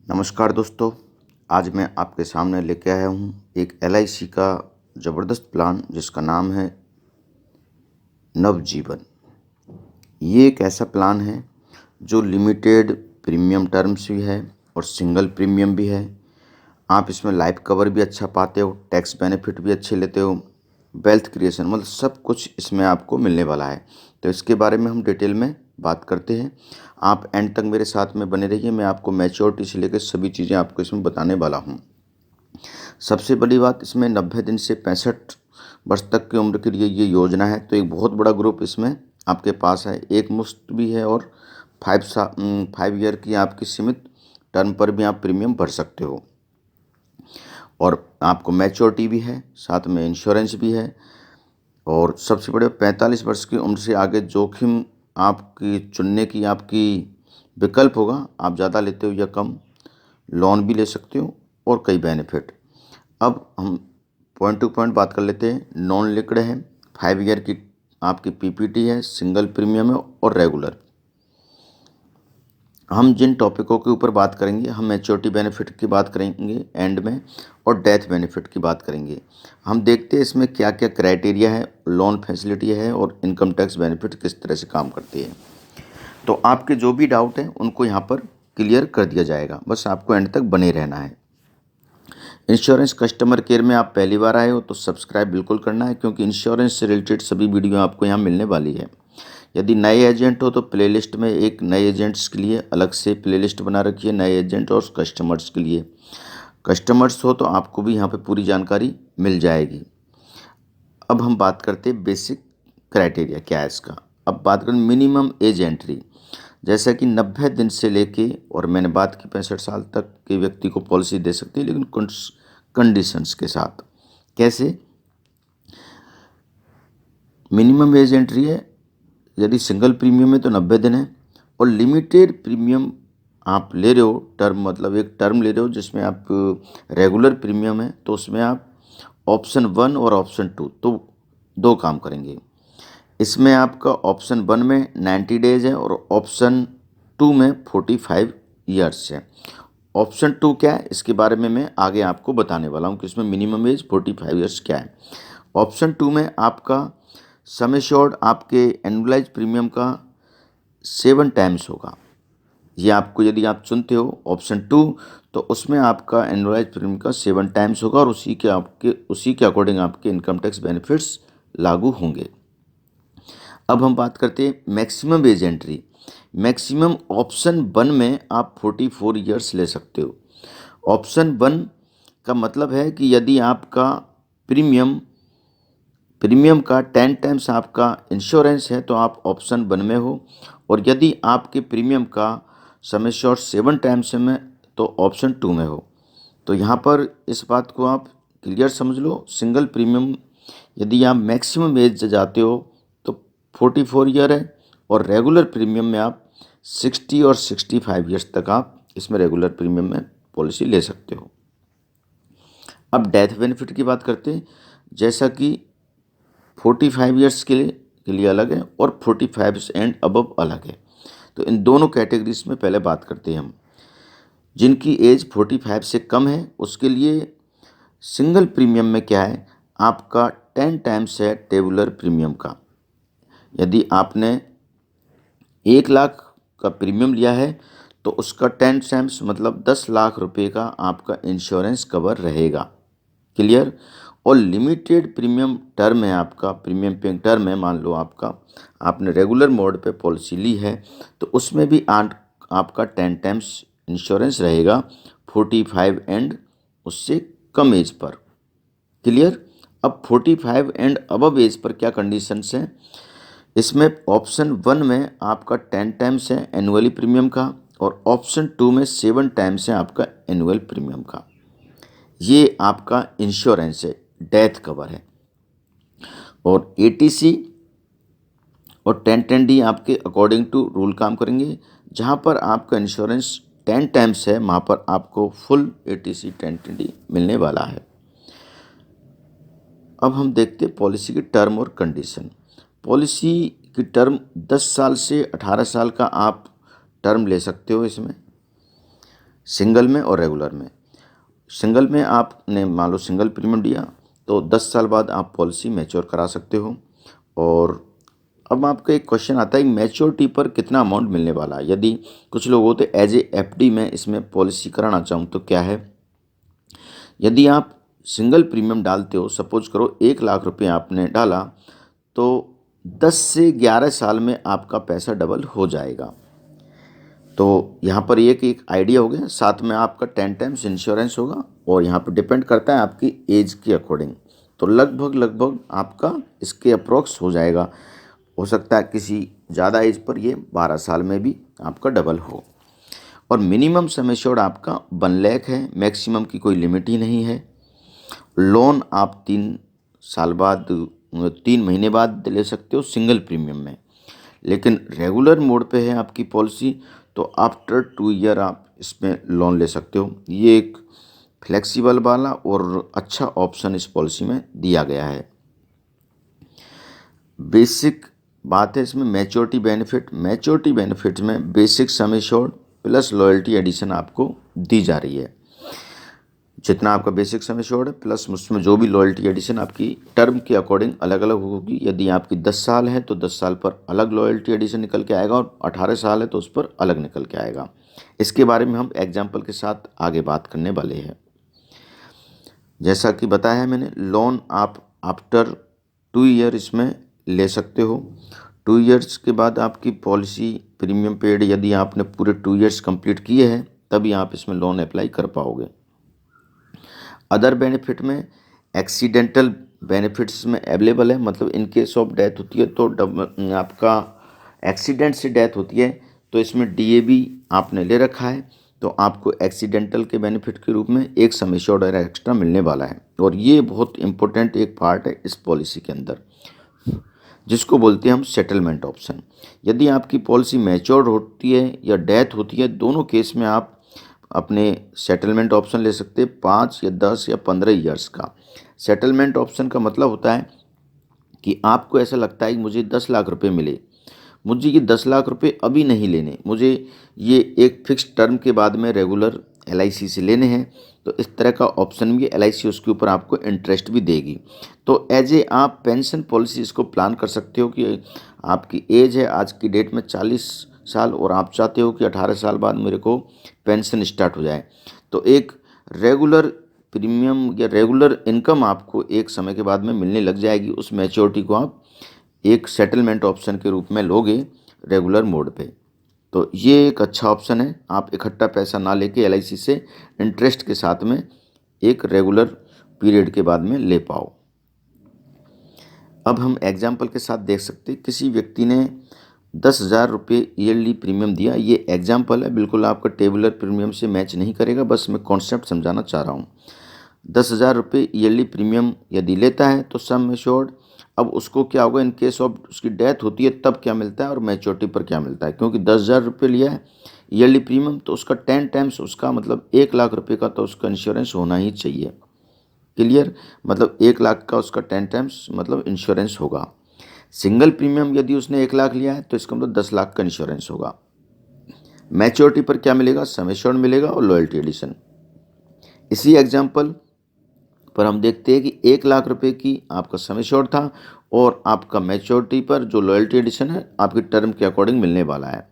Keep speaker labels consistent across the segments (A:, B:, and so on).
A: नमस्कार दोस्तों। आज मैं आपके सामने लेके आया हूँ एक एलआईसी का ज़बरदस्त प्लान जिसका नाम है नवजीवन। ये एक ऐसा प्लान है जो लिमिटेड प्रीमियम टर्म्स भी है और सिंगल प्रीमियम भी है। आप इसमें लाइफ कवर भी अच्छा पाते हो, टैक्स बेनिफिट भी अच्छे लेते हो, वेल्थ क्रिएशन मतलब सब कुछ इसमें आपको मिलने वाला है। तो इसके बारे में हम डिटेल में बात करते हैं। आप एंड तक मेरे साथ में बने रहिए। मैं आपको मैच्योरिटी से लेकर सभी चीज़ें आपको इसमें बताने वाला हूँ। सबसे बड़ी बात, इसमें 90 दिन से 65 वर्ष तक की उम्र के लिए ये योजना है। तो एक बहुत बड़ा ग्रुप इसमें आपके पास है। एक मुश्त भी है और 5 ईयर की आपकी सीमित टर्म पर भी आप प्रीमियम भर सकते हो और आपको मैच्योरिटी भी है, साथ में इंश्योरेंस भी है। और सबसे बड़े 45 वर्ष की उम्र से आगे जोखिम आपकी चुनने की आपकी विकल्प होगा। आप ज़्यादा लेते हो या कम, लोन भी ले सकते हो और कई बेनिफिट। अब हम पॉइंट टू पॉइंट बात कर लेते हैं। नॉन लिक्विड है, 5 ईयर की आपकी पीपीटी है, सिंगल प्रीमियम है और रेगुलर। हम जिन टॉपिकों के ऊपर बात करेंगे, हम मैच्योरिटी बेनिफिट की बात करेंगे एंड में और डेथ बेनिफिट की बात करेंगे। हम देखते हैं इसमें क्या क्या क्राइटेरिया है, लोन फैसिलिटी है और इनकम टैक्स बेनिफिट किस तरह से काम करती है। तो आपके जो भी डाउट हैं उनको यहाँ पर क्लियर कर दिया जाएगा। बस आपको एंड तक बने रहना है। इंश्योरेंस कस्टमर केयर में आप पहली बार आए हो तो सब्सक्राइब बिल्कुल करना है, क्योंकि इंश्योरेंस से रिलेटेड सभी वीडियो आपको यहाँ मिलने वाली है। यदि नए एजेंट हो तो प्लेलिस्ट में एक नए एजेंट्स के लिए अलग से प्लेलिस्ट बना रखिए, नए एजेंट और कस्टमर्स के लिए। कस्टमर्स हो तो आपको भी यहाँ पे पूरी जानकारी मिल जाएगी। अब हम बात करते हैं बेसिक क्राइटेरिया क्या है इसका। अब बात करें मिनिमम एज एंट्री, जैसा कि 90 दिन से लेके, और मैंने बात की 65 साल तक के व्यक्ति को पॉलिसी दे सकती है, लेकिन कंडीशंस के साथ। कैसे? मिनिमम एज एंट्री है, यदि सिंगल प्रीमियम है तो 90 दिन है, और लिमिटेड प्रीमियम आप ले रहे हो, टर्म मतलब एक टर्म ले रहे हो जिसमें आप रेगुलर प्रीमियम है, तो उसमें आप ऑप्शन 1 और ऑप्शन 2 तो दो काम करेंगे। इसमें आपका ऑप्शन 1 में 90 डेज है और ऑप्शन 2 में 45 ईयर्स है। ऑप्शन 2 क्या है, इसके बारे में मैं आगे आपको बताने वाला हूँ कि इसमें मिनिमम एज 45 ईयर्स क्या है। ऑप्शन 2 में आपका सम एश्योर्ड आपके एनुअलाइज प्रीमियम का 7 टाइम्स होगा। ये आपको, यदि आप चुनते हो ऑप्शन 2, तो उसमें आपका एनुअलाइज प्रीमियम का 7 टाइम्स होगा और उसी के अकॉर्डिंग आपके इनकम टैक्स बेनिफिट्स लागू होंगे। अब हम बात करते हैं maximum age entry. Maximum option 1 में आप 44 ईयर्स ले सकते हो। ऑप्शन 1 का मतलब है कि यदि आपका प्रीमियम का 10 टाइम्स आपका इंश्योरेंस है तो आप ऑप्शन 1 में हो, और यदि आपके प्रीमियम का सम एश्योर्ड 7 टाइम्स में तो ऑप्शन 2 में हो। तो यहाँ पर इस बात को आप क्लियर समझ लो। सिंगल प्रीमियम यदि आप मैक्सिमम एज से जाते हो तो 44 ईयर है, और रेगुलर प्रीमियम में आप 60 और 65 ईयर्स तक आप इसमें रेगुलर प्रीमियम में पॉलिसी ले सकते हो। अब डेथ बेनिफिट की बात करते हैं। जैसा कि 45 ईयर्स के लिए अलग है और 45 एंड अबव अलग है। तो इन दोनों कैटेगरीज में पहले बात करते हैं हम। जिनकी एज 45 से कम है उसके लिए सिंगल प्रीमियम में क्या है, आपका 10 टाइम्स है टेबुलर प्रीमियम का। यदि आपने 1 लाख का प्रीमियम लिया है तो उसका 10 टाइम्स मतलब 10 लाख रुपए का आपका इंश्योरेंस कवर रहेगा। क्लियर? और लिमिटेड प्रीमियम टर्म है, आपका प्रीमियम पेइंग टर्म है। मान लो आपने रेगुलर मोड पे पॉलिसी ली है तो उसमें भी आपका 10 टाइम्स इंश्योरेंस रहेगा 45 एंड उससे कम एज पर। क्लियर? अब 45 एंड अबव एज पर क्या कंडीशंस हैं? इसमें ऑप्शन 1 में आपका 10 टाइम्स है एनुअली प्रीमियम का, और ऑप्शन 2 में 7 टाइम्स है आपका एनुअल प्रीमियम का। ये आपका इंश्योरेंस है, डेथ कवर है। और एटीसी और 1010D आपके अकॉर्डिंग टू रूल काम करेंगे। जहाँ पर आपका इंश्योरेंस 10 टाइम्स है वहाँ पर आपको फुल एटीसी 1010D मिलने वाला है। अब हम देखते हैं पॉलिसी की टर्म और कंडीशन। पॉलिसी की टर्म 10 साल से 18 साल का आप टर्म ले सकते हो इसमें। सिंगल में और रेगुलर में। सिंगल में आपने मान लो सिंगल प्रीमियम लिया तो 10 साल बाद आप पॉलिसी मैच्योर करा सकते हो। और अब आपका एक क्वेश्चन आता है मैच्योरिटी पर कितना अमाउंट मिलने वाला है। यदि कुछ लोग होते एज ए एफडी में इसमें पॉलिसी कराना चाहूँ तो क्या है, यदि आप सिंगल प्रीमियम डालते हो, सपोज करो 1 लाख रुपये आपने डाला, तो 10 से 11 साल में आपका पैसा डबल हो जाएगा। तो यहाँ पर ये कि एक आइडिया हो गया, साथ में आपका 10 टाइम्स इंश्योरेंस होगा और यहाँ पर डिपेंड करता है आपकी एज के अकॉर्डिंग। तो लगभग आपका इसके अप्रोक्स हो जाएगा। हो सकता है किसी ज़्यादा एज पर ये 12 साल में भी आपका डबल हो। और मिनिमम सम एश्योर्ड आपका 1 लाख है, मैक्सिमम की कोई लिमिट ही नहीं है। लोन आप 3 साल बाद 3 महीने बाद ले सकते हो सिंगल प्रीमियम में, लेकिन रेगुलर मोड पे है आपकी पॉलिसी तो आफ्टर 2 ईयर आप इसमें लोन ले सकते हो। ये एक फ्लेक्सिबल वाला और अच्छा ऑप्शन इस पॉलिसी में दिया गया है। बेसिक बात है इसमें मैच्योरिटी बेनिफिट में basic sum assured plus loyalty addition आपको दी जा रही है। जितना आपका बेसिक सम एश्योर्ड है प्लस उसमें जो भी लॉयल्टी एडिशन आपकी टर्म के अकॉर्डिंग अलग अलग होगी। यदि आपकी 10 साल है तो 10 साल पर अलग लॉयल्टी एडिशन निकल के आएगा और 18 साल है तो उस पर अलग निकल के आएगा। इसके बारे में हम एग्जाम्पल के साथ आगे बात करने वाले हैं। जैसा कि बताया है मैंने, लोन आप आफ्टर 2 ईयर इसमें ले सकते हो। 2 ईयर्स के बाद आपकी पॉलिसी प्रीमियम पेड यदि आपने पूरे 2 ईयर्स कंप्लीट किए हैं तभी आप इसमें लोन अप्लाई कर पाओगे। अदर बेनिफिट में एक्सीडेंटल बेनिफिट्स में अवेलेबल है, मतलब इन केस ऑफ डेथ होती है तो आपका एक्सीडेंट से डेथ होती है तो इसमें डीएबी आपने ले रखा है तो आपको एक्सीडेंटल के बेनिफिट के रूप में एक सम एश्योर्ड और एक्स्ट्रा मिलने वाला है। और ये बहुत इंपॉर्टेंट एक पार्ट है इस पॉलिसी के अंदर, जिसको बोलते हैं हम सेटलमेंट ऑप्शन। यदि आपकी पॉलिसी मैच्योर होती है या डेथ होती है, दोनों केस में आप अपने सेटलमेंट ऑप्शन ले सकते हैं 5 या 10 या 15 ईयर्स का। सेटलमेंट ऑप्शन का मतलब होता है कि आपको ऐसा लगता है कि मुझे 10 लाख रुपए मिले, मुझे ये 10 लाख रुपए अभी नहीं लेने, मुझे ये एक फिक्स टर्म के बाद में रेगुलर एलआईसी से लेने हैं, तो इस तरह का ऑप्शन भी एलआईसी उसके ऊपर आपको इंटरेस्ट भी देगी। तो एज ए आप पेंशन पॉलिसी इसको प्लान कर सकते हो कि आपकी एज है आज की डेट में 40 साल और आप चाहते हो कि 18 साल बाद मेरे को पेंशन स्टार्ट हो जाए, तो एक रेगुलर प्रीमियम या रेगुलर इनकम आपको एक समय के बाद में मिलने लग जाएगी। उस मैच्योरिटी को आप एक सेटलमेंट ऑप्शन के रूप में लोगे रेगुलर मोड पे। तो ये एक अच्छा ऑप्शन है, आप इकट्ठा पैसा ना लेके एलआईसी से इंटरेस्ट के साथ में एक रेगुलर पीरियड के बाद में ले पाओ। अब हम एग्जाम्पल के साथ देख सकते हैं, किसी व्यक्ति ने 10,000 रुपये ईयरली प्रीमियम दिया। ये एग्जाम्पल है, बिल्कुल आपका टेबुलर प्रीमियम से मैच नहीं करेगा, बस मैं कॉन्सेप्ट समझाना चाह रहा हूँ। 10,000 रुपये ईयरली प्रीमियम यदि लेता है तो सम एश्योर्ड, अब उसको क्या होगा इन केस ऑफ उसकी डेथ होती है तब क्या मिलता है और मैच्योरिटी पर क्या मिलता है, क्योंकि 10,000 रुपये लिया है ईयरली प्रीमियम तो उसका 10 टाइम्स उसका मतलब 1 लाख रुपये का तो उसका इंश्योरेंस होना ही चाहिए। क्लियर, मतलब 1 लाख का उसका 10 टाइम्स मतलब इंश्योरेंस होगा। सिंगल प्रीमियम यदि उसने 1 लाख लिया है तो इसका मतलब 10 लाख का इंश्योरेंस होगा। मैच्योरिटी पर क्या मिलेगा, सम एश्योर्ड मिलेगा और लॉयल्टी एडिशन। इसी एग्जाम्पल पर हम देखते हैं कि 1 लाख रुपए की आपका सम एश्योर्ड था और आपका मैच्योरिटी पर जो लॉयल्टी एडिशन है आपकी टर्म के अकॉर्डिंग मिलने वाला है।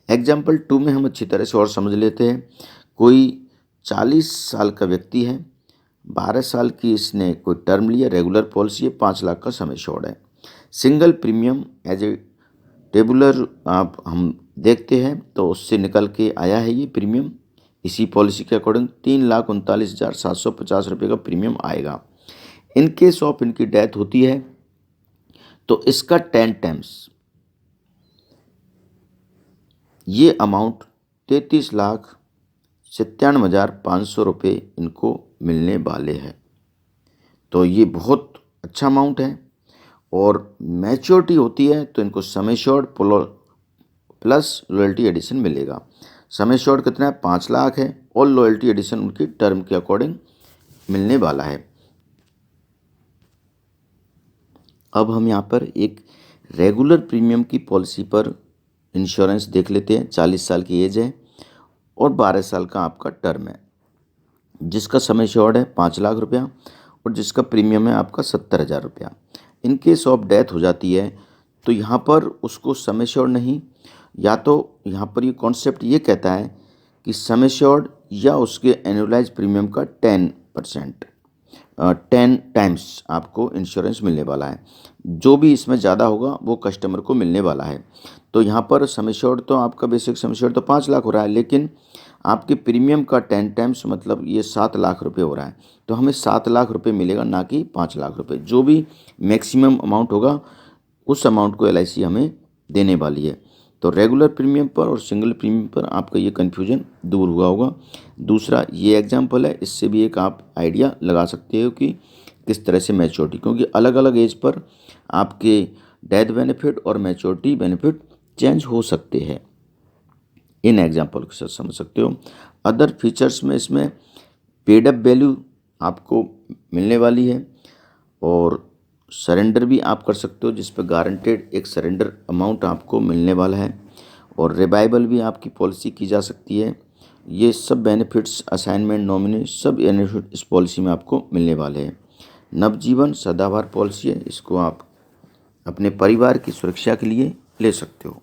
A: एग्जाम्पल 2 में हम अच्छी तरह से और समझ लेते हैं। कोई 40 साल का व्यक्ति है, 12 साल की इसने कोई टर्म लिया, रेगुलर पॉलिसी है, 5 लाख का सम एश्योर्ड है। Single premium as a tabular आप हम देखते हैं तो उससे निकल के आया है ये प्रीमियम, इसी पॉलिसी के अकॉर्डिंग 3,39,750 रुपये का प्रीमियम आएगा। इन केस ऑफ इनकी डेथ होती है तो इसका 10 टाइम्स ये अमाउंट 33,97,500 रुपये इनको मिलने वाले हैं। तो ये बहुत अच्छा अमाउंट है। और मैच्योरिटी होती है तो इनको sum assured plus loyalty addition मिलेगा। सम एश्योर्ड कितना है, 5 लाख है और लॉयल्टी एडिशन उनकी टर्म के अकॉर्डिंग मिलने वाला है। अब हम यहाँ पर एक रेगुलर प्रीमियम की पॉलिसी पर इंश्योरेंस देख लेते हैं। 40 साल की एज है और 12 साल का आपका टर्म है, जिसका सम एश्योर्ड है 5 लाख रुपया और जिसका प्रीमियम है आपका 70,000 रुपया। इन केस ऑफ डेथ हो जाती है तो यहाँ पर उसको सम एश्योर्ड नहीं, या तो यहाँ पर ये कॉन्सेप्ट ये कहता है कि सम एश्योर्ड या उसके एनुअलाइज प्रीमियम का 10%, 10 टाइम्स आपको इंश्योरेंस मिलने वाला है। जो भी इसमें ज़्यादा होगा वो कस्टमर को मिलने वाला है। तो यहाँ पर सम एश्योर्ड तो आपका बेसिक सम एश्योर्ड तो 5 लाख हो रहा है, लेकिन आपके प्रीमियम का 10 टाइम्स मतलब ये 7 लाख रुपए हो रहा है। तो हमें 7 लाख रुपए मिलेगा, ना कि 5 लाख रुपए। जो भी मैक्सिमम अमाउंट होगा उस अमाउंट को LIC हमें देने वाली है। तो रेगुलर प्रीमियम पर और सिंगल प्रीमियम पर आपका ये कन्फ्यूजन दूर हुआ होगा। दूसरा ये एग्जाम्पल है, इससे भी एक आप आइडिया लगा सकते हो कि किस तरह से मैच्योरिटी, क्योंकि अलग अलग एज पर आपके डेथ बेनिफिट और मैच्योरिटी बेनिफिट चेंज हो सकते हैं। इन एग्जाम्पल के साथ समझ सकते हो। अदर फीचर्स में इसमें पेड अप वैल्यू आपको मिलने वाली है और सरेंडर भी आप कर सकते हो, जिस पर गारंटेड एक सरेंडर अमाउंट आपको मिलने वाला है, और रिवाइवल भी आपकी पॉलिसी की जा सकती है। ये सब बेनिफिट्स, असाइनमेंट, नॉमिनी, सब बेनिफिट इस पॉलिसी में आपको मिलने वाले हैं। नवजीवन सदाबहार पॉलिसी है, इसको आप अपने परिवार की सुरक्षा के लिए ले सकते हो।